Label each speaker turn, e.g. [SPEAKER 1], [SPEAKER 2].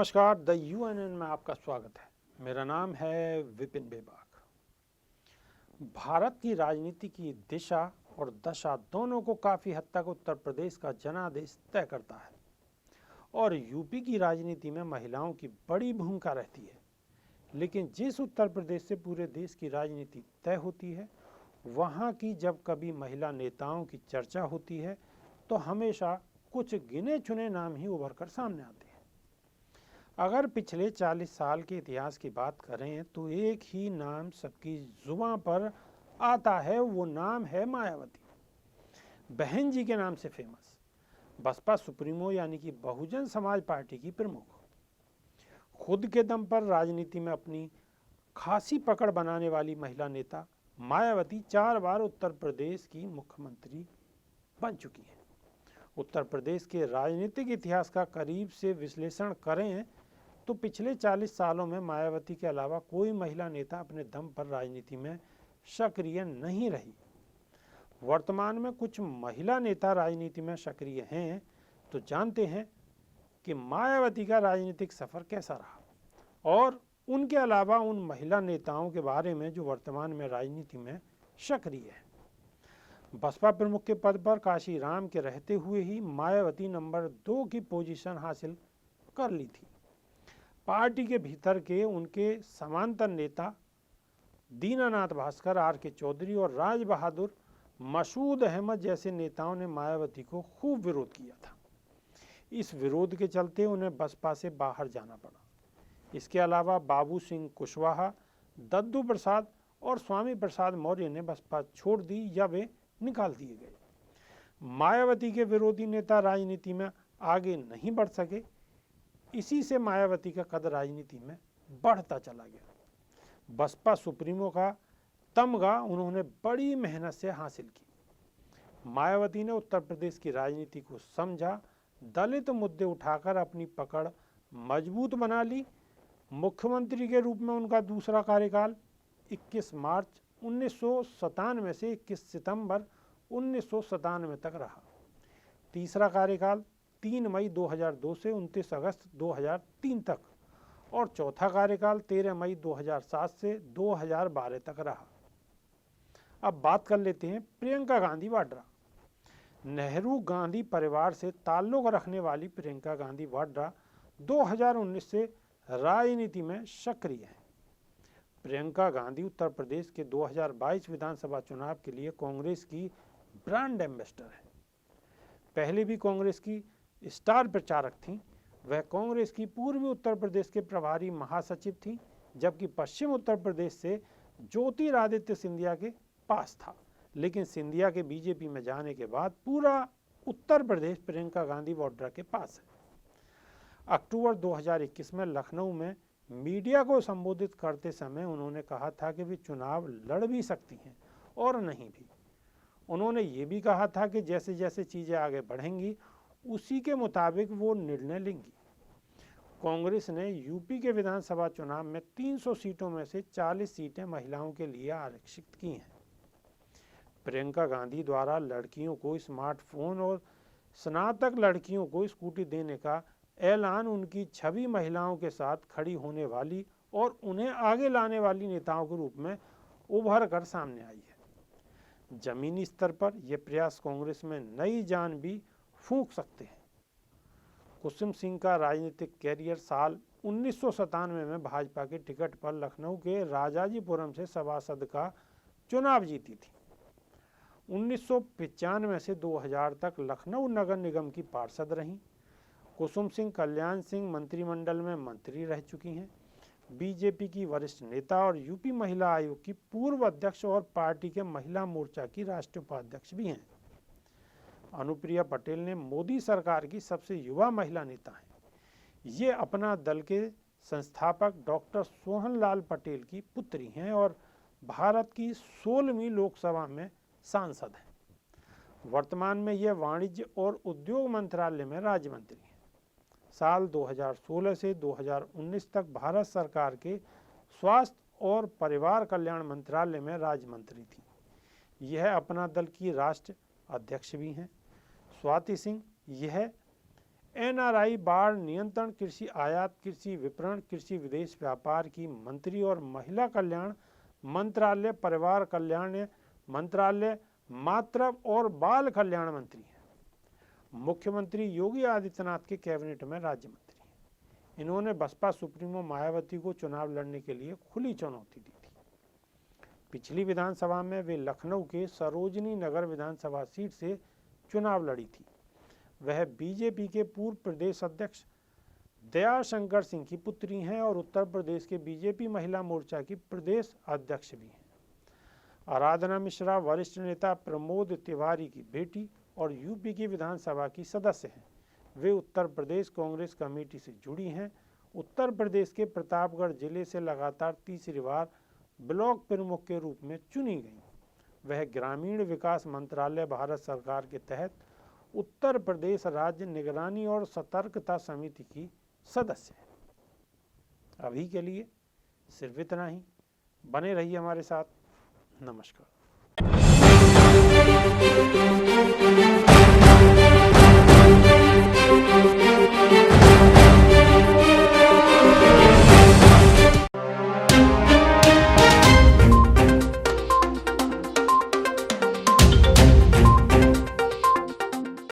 [SPEAKER 1] नमस्कार, the UNN में आपका स्वागत है। मेरा नाम है विपिन बेबाक। भारत की राजनीति की दिशा और दशा दोनों को काफ़ी हद तक उत्तर प्रदेश का जनादेश तय करता है और यूपी की राजनीति में महिलाओं की बड़ी भूमिका रहती है। लेकिन जिस उत्तर प्रदेश से पूरे देश की राजनीति तय होती है, वहाँ की जब कभी महिला नेताओं की चर्चा होती है तो हमेशा कुछ गिने चुने नाम ही उभर कर सामने आते हैं। अगर पिछले 40 साल के इतिहास की बात करें तो एक ही नाम सबकी जुबां पर आता है, वो नाम है मायावती। बहन जी के नाम से फेमस, बसपा सुप्रीमो यानी कि बहुजन समाज पार्टी की प्रमुख, खुद के दम पर राजनीति में अपनी खासी पकड़ बनाने वाली महिला नेता मायावती 4 बार उत्तर प्रदेश की मुख्यमंत्री बन चुकी हैं। उत्तर प्रदेश के राजनीतिक इतिहास का करीब से विश्लेषण करें तो पिछले 40 सालों में मायावती के अलावा कोई महिला नेता अपने दम पर राजनीति में सक्रिय नहीं रही। वर्तमान में कुछ महिला नेता राजनीति में सक्रिय हैं, तो जानते हैं कि मायावती का राजनीतिक सफर कैसा रहा और उनके अलावा उन महिला नेताओं के बारे में जो वर्तमान में राजनीति में सक्रिय है। बसपा प्रमुख के पद पर काशी राम के रहते हुए ही मायावती नंबर 2 की पोजीशन हासिल कर ली थी। पार्टी के भीतर के उनके समांतर नेता दीनानाथ भास्कर, आर.के. चौधरी और राज बहादुर मसूद अहमद जैसे नेताओं ने मायावती को खूब विरोध किया था। इस विरोध के चलते उन्हें बसपा से बाहर जाना पड़ा। इसके अलावा बाबू सिंह कुशवाहा, दद्दू प्रसाद और स्वामी प्रसाद मौर्य ने बसपा छोड़ दी या वे निकाल दिए गए। मायावती के विरोधी नेता राजनीति में आगे नहीं बढ़ सके। इसी से मायावती का कद राजनीति में बढ़ता चला गया। बसपा सुप्रीमो का तमगा उन्होंने बड़ी मेहनत से हासिल की। मायावती ने उत्तर प्रदेश की राजनीति को समझा, दलित मुद्दे उठाकर अपनी पकड़ मजबूत बना ली। मुख्यमंत्री के रूप में उनका दूसरा कार्यकाल 21 मार्च 1997 से 21 सितंबर 1997 तक रहा। तीसरा कार्यकाल 3 मई 2002 से 29 अगस्त 2003 तक और चौथा कार्यकाल 13 मई 2007 से 2012 तक रहा। अब बात कर लेते हैं प्रियंका गांधी वाड्रा। नेहरू गांधी परिवार से ताल्लुक रखने वाली प्रियंका गांधी वाड्रा 2019 से राजनीति में सक्रिय है। प्रियंका गांधी उत्तर प्रदेश के 2022 विधानसभा चुनाव के लिए कांग्रेस की ब्रांड एम्बेसडर है। पहले भी कांग्रेस की स्टार प्रचारक थीं। वह कांग्रेस की पूर्वी उत्तर प्रदेश के प्रभारी महासचिव थीं, जबकि पश्चिम उत्तर प्रदेश से ज्योतिरादित्य सिंधिया के पास था। लेकिन सिंधिया के बीजेपी में जाने के बाद पूरा उत्तर प्रदेश प्रियंका गांधी वाड्रा के पास है। अक्टूबर 2021 में लखनऊ में मीडिया को संबोधित करते समय उन्होंने कहा था कि वे चुनाव लड़ भी सकती हैं और नहीं भी। उन्होंने ये भी कहा था कि जैसे जैसे चीज़ें आगे बढ़ेंगी उसी के मुताबिक वो निर्णय लेंगी। कांग्रेस ने यूपी के विधानसभा चुनाव में 300 सीटों में से 40 सीटें महिलाओं के लिए आरक्षित की हैं। प्रियंका गांधी द्वारा लड़कियों को स्मार्टफोन और स्नातक लड़कियों को स्कूटी देने का ऐलान उनकी छवि महिलाओं के साथ खड़ी होने वाली और उन्हें आगे लाने वाली नेताओं के रूप में उभर कर सामने आई है। जमीनी स्तर पर यह प्रयास कांग्रेस में नई जान भी फूंक सकते हैं। कुसुम सिंह का राजनीतिक कैरियर साल 1997 में भाजपा के टिकट पर लखनऊ के राजाजीपुरम से सभासद का चुनाव जीती थी। 1995 से 2000 तक लखनऊ नगर निगम की पार्षद रहीं। कुसुम सिंह कल्याण सिंह मंत्रिमंडल में मंत्री रह चुकी हैं। बीजेपी की वरिष्ठ नेता और यूपी महिला आयोग की पूर्व अध्यक्ष और पार्टी के महिला मोर्चा की राष्ट्रीय उपाध्यक्ष भी हैं। अनुप्रिया पटेल ने मोदी सरकार की सबसे युवा महिला नेता हैं। ये अपना दल के संस्थापक डॉक्टर सोहन लाल पटेल की पुत्री हैं और भारत की 16वीं लोकसभा में सांसद हैं। वर्तमान में ये वाणिज्य और उद्योग मंत्रालय में राज्य मंत्री हैं। साल 2016 से 2019 तक भारत सरकार के स्वास्थ्य और परिवार कल्याण मंत्रालय में राज्य मंत्री थी। यह अपना दल की राष्ट्रीय अध्यक्ष भी हैं। स्वाति सिंह यह NRI, बाढ़ नियंत्रण, कृषि आयात, कृषि विपणन, कृषि विदेश व्यापार की मंत्री और महिला कल्याण मंत्रालय, परिवार कल्याण मंत्रालय, मातृ और बाल कल्याण मंत्री हैं। मुख्यमंत्री योगी आदित्यनाथ के कैबिनेट में राज्य मंत्री हैं। इन्होंने बसपा सुप्रीमो मायावती को चुनाव लड़ने के लिए खुली चुनौती दी थी। पिछली विधानसभा में वे लखनऊ के सरोजनी नगर विधानसभा सीट से चुनाव लड़ी थी। वह बीजेपी के पूर्व प्रदेश अध्यक्ष दयाशंकर सिंह की पुत्री हैं और उत्तर प्रदेश के बीजेपी महिला मोर्चा की प्रदेश अध्यक्ष भी हैं। आराधना मिश्रा वरिष्ठ नेता प्रमोद तिवारी की बेटी और यूपी की विधानसभा की सदस्य हैं। वे उत्तर प्रदेश कांग्रेस कमेटी से जुड़ी हैं। उत्तर प्रदेश के प्रतापगढ़ जिले से लगातार तीसरी बार ब्लॉक प्रमुख के रूप में चुनी गई। वह ग्रामीण विकास मंत्रालय भारत सरकार के तहत उत्तर प्रदेश राज्य निगरानी और सतर्कता समिति की सदस्य है। अभी के लिए सिर्फ इतना ही। बने रहिए हमारे साथ। नमस्कार।